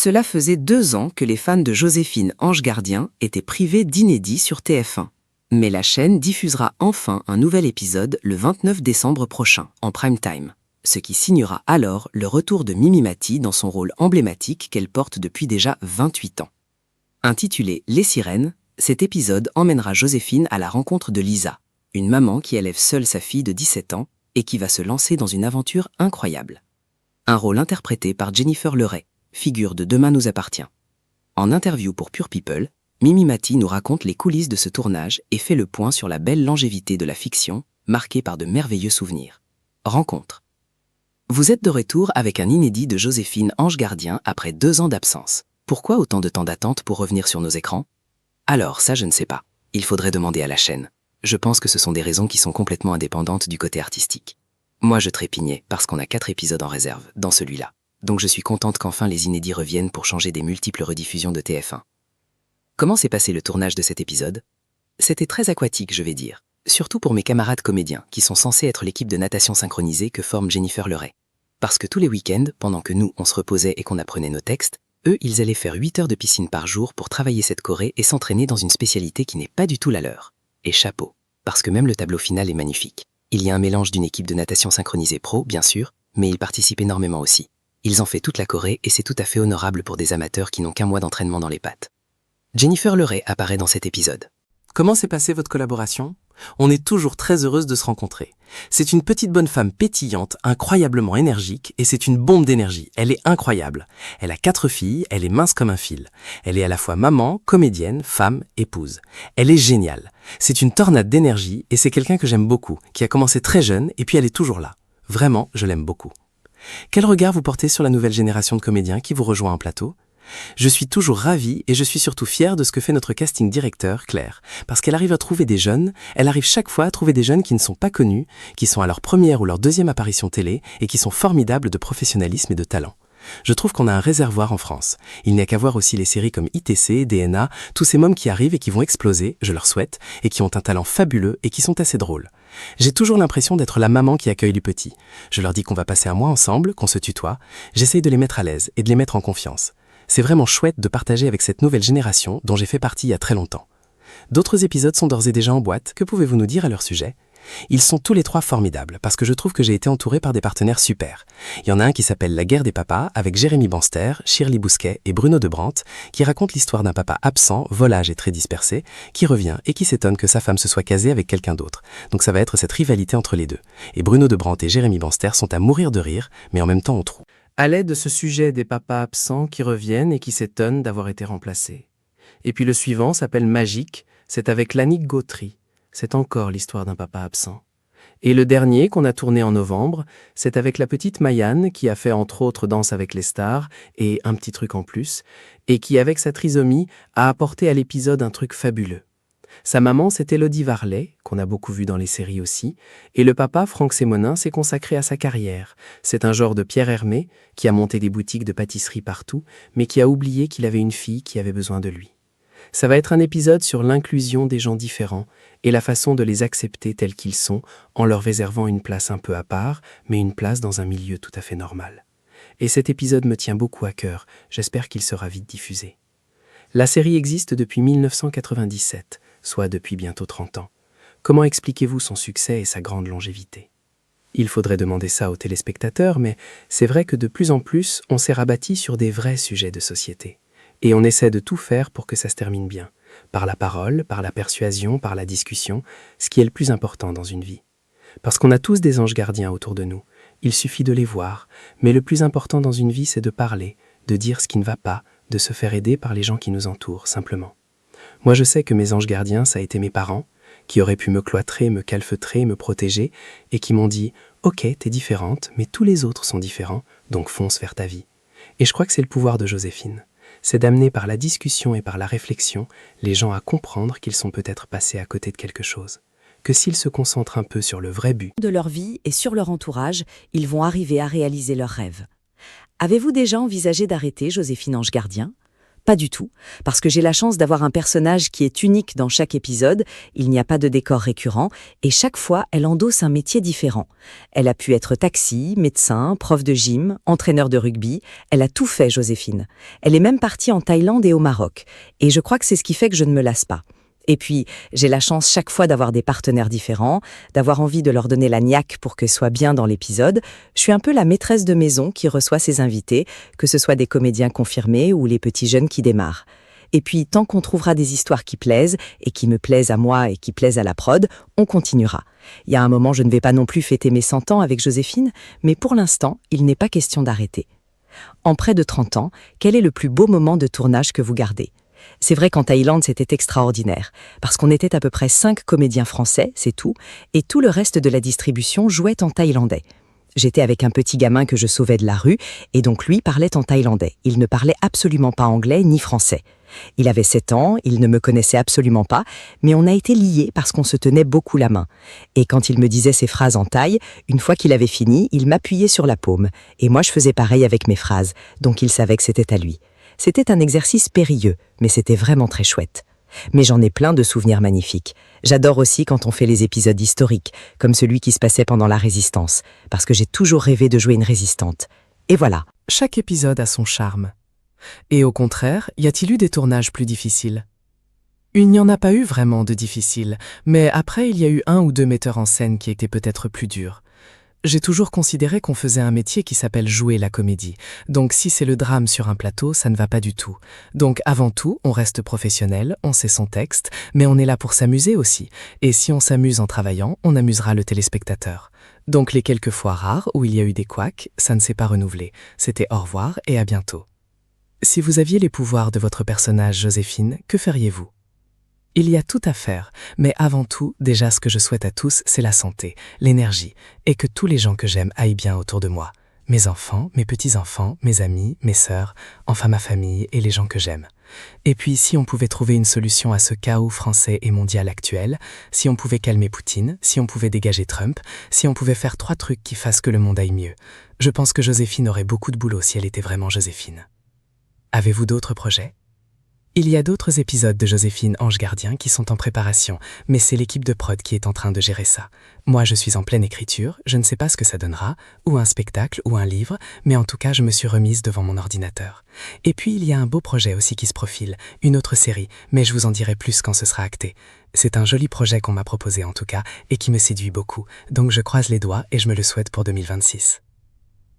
Cela faisait 2 ans que les fans de Joséphine Ange Gardien étaient privés d'inédits sur TF1. Mais la chaîne diffusera enfin un nouvel épisode le 29 décembre prochain, en prime time, ce qui signera alors le retour de Mimi Mati dans son rôle emblématique qu'elle porte depuis déjà 28 ans. Intitulé Les Sirènes, cet épisode emmènera Joséphine à la rencontre de Lisa, une maman qui élève seule sa fille de 17 ans et qui va se lancer dans une aventure incroyable. Un rôle interprété par Jennifer Leray, figure de Demain nous appartient. En interview pour Pure People, Mimi Mati nous raconte les coulisses de ce tournage et fait le point sur la belle longévité de la fiction, marquée par de merveilleux souvenirs. Rencontre. Vous êtes de retour avec un inédit de Joséphine Ange Gardien après 2 ans d'absence. Pourquoi autant de temps d'attente pour revenir sur nos écrans? Alors ça, je ne sais pas. Il faudrait demander à la chaîne. Je pense que ce sont des raisons qui sont complètement indépendantes du côté artistique. Moi, je trépignais parce qu'on a 4 épisodes en réserve, dans celui-là. Donc je suis contente qu'enfin les inédits reviennent pour changer des multiples rediffusions de TF1. Comment s'est passé le tournage de cet épisode? C'était très aquatique, je vais dire. Surtout pour mes camarades comédiens, qui sont censés être l'équipe de natation synchronisée que forme Jennifer Leray. Parce que tous les week-ends, pendant que nous, on se reposait et qu'on apprenait nos textes, eux, ils allaient faire 8 heures de piscine par jour pour travailler cette choré et s'entraîner dans une spécialité qui n'est pas du tout la leur. Et chapeau, parce que même le tableau final est magnifique. Il y a un mélange d'une équipe de natation synchronisée pro, bien sûr, mais ils participent énormément aussi. Ils en font toute la choré et c'est tout à fait honorable pour des amateurs qui n'ont qu'un mois d'entraînement dans les pattes. Jennifer Leray apparaît dans cet épisode. Comment s'est passée votre collaboration? On est toujours très heureuse de se rencontrer. C'est une petite bonne femme pétillante, incroyablement énergique, et c'est une bombe d'énergie. Elle est incroyable. Elle a 4 filles, elle est mince comme un fil. Elle est à la fois maman, comédienne, femme, épouse. Elle est géniale. C'est une tornade d'énergie, et c'est quelqu'un que j'aime beaucoup, qui a commencé très jeune, et puis elle est toujours là. Vraiment, je l'aime beaucoup. Quel regard vous portez sur la nouvelle génération de comédiens qui vous rejoint en plateau? Je suis toujours ravie et je suis surtout fière de ce que fait notre casting directeur, Claire, parce qu'elle arrive à trouver des jeunes, elle arrive chaque fois à trouver des jeunes qui ne sont pas connus, qui sont à leur première ou leur deuxième apparition télé et qui sont formidables de professionnalisme et de talent. Je trouve qu'on a un réservoir en France. Il n'y a qu'à voir aussi les séries comme ITC, DNA, tous ces mômes qui arrivent et qui vont exploser, je leur souhaite, et qui ont un talent fabuleux et qui sont assez drôles. J'ai toujours l'impression d'être la maman qui accueille du petit. Je leur dis qu'on va passer un mois ensemble, qu'on se tutoie. J'essaye de les mettre à l'aise et de les mettre en confiance. C'est vraiment chouette de partager avec cette nouvelle génération dont j'ai fait partie il y a très longtemps. D'autres épisodes sont d'ores et déjà en boîte. Que pouvez-vous nous dire à leur sujet? Ils sont tous les 3 formidables parce que je trouve que j'ai été entourée par des partenaires super. Il y en a un qui s'appelle La guerre des papas avec Jérémy Banster, Shirley Bousquet et Bruno Debrandt qui raconte l'histoire d'un papa absent, volage et très dispersé, qui revient et qui s'étonne que sa femme se soit casée avec quelqu'un d'autre. Donc ça va être cette rivalité entre les deux. Et Bruno Debrandt et Jérémy Banster sont à mourir de rire, mais en même temps on trouve. À l'aide de ce sujet des papas absents qui reviennent et qui s'étonnent d'avoir été remplacés. Et puis le suivant s'appelle Magique, c'est avec Lannick Gautry. C'est encore l'histoire d'un papa absent. Et le dernier qu'on a tourné en novembre, c'est avec la petite Mayanne qui a fait entre autres Danse avec les stars et un petit truc en plus, et qui avec sa trisomie a apporté à l'épisode un truc fabuleux. Sa maman, c'est Élodie Varlet, qu'on a beaucoup vu dans les séries aussi, et le papa, Franck Sémonin, s'est consacré à sa carrière. C'est un genre de Pierre Hermé, qui a monté des boutiques de pâtisserie partout, mais qui a oublié qu'il avait une fille qui avait besoin de lui. Ça va être un épisode sur l'inclusion des gens différents et la façon de les accepter tels qu'ils sont, en leur réservant une place un peu à part, mais une place dans un milieu tout à fait normal. Et cet épisode me tient beaucoup à cœur, j'espère qu'il sera vite diffusé. La série existe depuis 1997, soit depuis bientôt 30 ans. Comment expliquez-vous son succès et sa grande longévité? Il faudrait demander ça aux téléspectateurs, mais c'est vrai que de plus en plus, on s'est rabattu sur des vrais sujets de société. Et on essaie de tout faire pour que ça se termine bien. Par la parole, par la persuasion, par la discussion, ce qui est le plus important dans une vie. Parce qu'on a tous des anges gardiens autour de nous. Il suffit de les voir. Mais le plus important dans une vie, c'est de parler, de dire ce qui ne va pas, de se faire aider par les gens qui nous entourent, simplement. Moi, je sais que mes anges gardiens, ça a été mes parents, qui auraient pu me cloîtrer, me calfeutrer, me protéger, et qui m'ont dit « Ok, t'es différente, mais tous les autres sont différents, donc fonce vers ta vie. » Et je crois que c'est le pouvoir de Joséphine. C'est d'amener par la discussion et par la réflexion les gens à comprendre qu'ils sont peut-être passés à côté de quelque chose. Que s'ils se concentrent un peu sur le vrai but de leur vie et sur leur entourage, ils vont arriver à réaliser leurs rêves. Avez-vous déjà envisagé d'arrêter Joséphine Ange Gardien? Pas du tout, parce que j'ai la chance d'avoir un personnage qui est unique dans chaque épisode, il n'y a pas de décor récurrent, et chaque fois, elle endosse un métier différent. Elle a pu être taxi, médecin, prof de gym, entraîneur de rugby, elle a tout fait, Joséphine. Elle est même partie en Thaïlande et au Maroc, et je crois que c'est ce qui fait que je ne me lasse pas. Et puis, j'ai la chance chaque fois d'avoir des partenaires différents, d'avoir envie de leur donner la niaque pour qu'eux soient bien dans l'épisode. Je suis un peu la maîtresse de maison qui reçoit ses invités, que ce soit des comédiens confirmés ou les petits jeunes qui démarrent. Et puis, tant qu'on trouvera des histoires qui plaisent, et qui me plaisent à moi et qui plaisent à la prod, on continuera. Il y a un moment, je ne vais pas non plus fêter mes 100 ans avec Joséphine, mais pour l'instant, il n'est pas question d'arrêter. En près de 30 ans, quel est le plus beau moment de tournage que vous gardez ? C'est vrai qu'en Thaïlande, c'était extraordinaire, parce qu'on était à peu près 5 comédiens français, c'est tout, et tout le reste de la distribution jouait en thaïlandais. J'étais avec un petit gamin que je sauvais de la rue, et donc lui parlait en thaïlandais. Il ne parlait absolument pas anglais ni français. Il avait 7 ans, il ne me connaissait absolument pas, mais on a été liés parce qu'on se tenait beaucoup la main. Et quand il me disait ses phrases en thaï, une fois qu'il avait fini, il m'appuyait sur la paume, et moi je faisais pareil avec mes phrases, donc il savait que c'était à lui. C'était un exercice périlleux, mais c'était vraiment très chouette. Mais j'en ai plein de souvenirs magnifiques. J'adore aussi quand on fait les épisodes historiques, comme celui qui se passait pendant la Résistance, parce que j'ai toujours rêvé de jouer une résistante. Et voilà. Chaque épisode a son charme. Et au contraire, y a-t-il eu des tournages plus difficiles ? Il n'y en a pas eu vraiment de difficiles, mais après il y a eu 1 ou 2 metteurs en scène qui étaient peut-être plus durs. J'ai toujours considéré qu'on faisait un métier qui s'appelle jouer la comédie. Donc si c'est le drame sur un plateau, ça ne va pas du tout. Donc avant tout, on reste professionnel, on sait son texte, mais on est là pour s'amuser aussi. Et si on s'amuse en travaillant, on amusera le téléspectateur. Donc les quelques fois rares où il y a eu des couacs, ça ne s'est pas renouvelé. C'était au revoir et à bientôt. Si vous aviez les pouvoirs de votre personnage Joséphine, que feriez-vous ? Il y a tout à faire, mais avant tout, déjà ce que je souhaite à tous, c'est la santé, l'énergie, et que tous les gens que j'aime aillent bien autour de moi. Mes enfants, mes petits-enfants, mes amis, mes sœurs, enfin ma famille et les gens que j'aime. Et puis si on pouvait trouver une solution à ce chaos français et mondial actuel, si on pouvait calmer Poutine, si on pouvait dégager Trump, si on pouvait faire 3 trucs qui fassent que le monde aille mieux, je pense que Joséphine aurait beaucoup de boulot si elle était vraiment Joséphine. Avez-vous d'autres projets ? Il y a d'autres épisodes de Joséphine Ange Gardien qui sont en préparation, mais c'est l'équipe de prod qui est en train de gérer ça. Moi, je suis en pleine écriture, je ne sais pas ce que ça donnera, ou un spectacle, ou un livre, mais en tout cas, je me suis remise devant mon ordinateur. Et puis, il y a un beau projet aussi qui se profile, une autre série, mais je vous en dirai plus quand ce sera acté. C'est un joli projet qu'on m'a proposé en tout cas, et qui me séduit beaucoup, donc je croise les doigts et je me le souhaite pour 2026.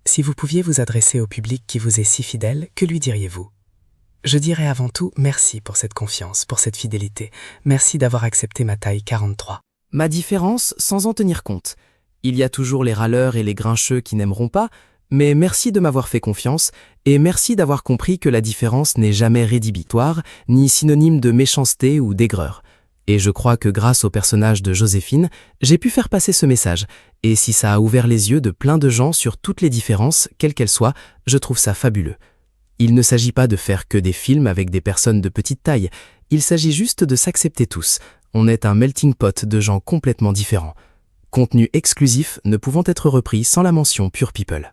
Si vous pouviez vous adresser au public qui vous est si fidèle, que lui diriez-vous ? Je dirais avant tout merci pour cette confiance, pour cette fidélité. Merci d'avoir accepté ma taille 43. Ma différence sans en tenir compte. Il y a toujours les râleurs et les grincheux qui n'aimeront pas, mais merci de m'avoir fait confiance et merci d'avoir compris que la différence n'est jamais rédhibitoire, ni synonyme de méchanceté ou d'aigreur. Et je crois que grâce au personnage de Joséphine, j'ai pu faire passer ce message. Et si ça a ouvert les yeux de plein de gens sur toutes les différences, quelles qu'elles soient, je trouve ça fabuleux. Il ne s'agit pas de faire que des films avec des personnes de petite taille, il s'agit juste de s'accepter tous. On est un melting pot de gens complètement différents. Contenu exclusif ne pouvant être repris sans la mention Pure People.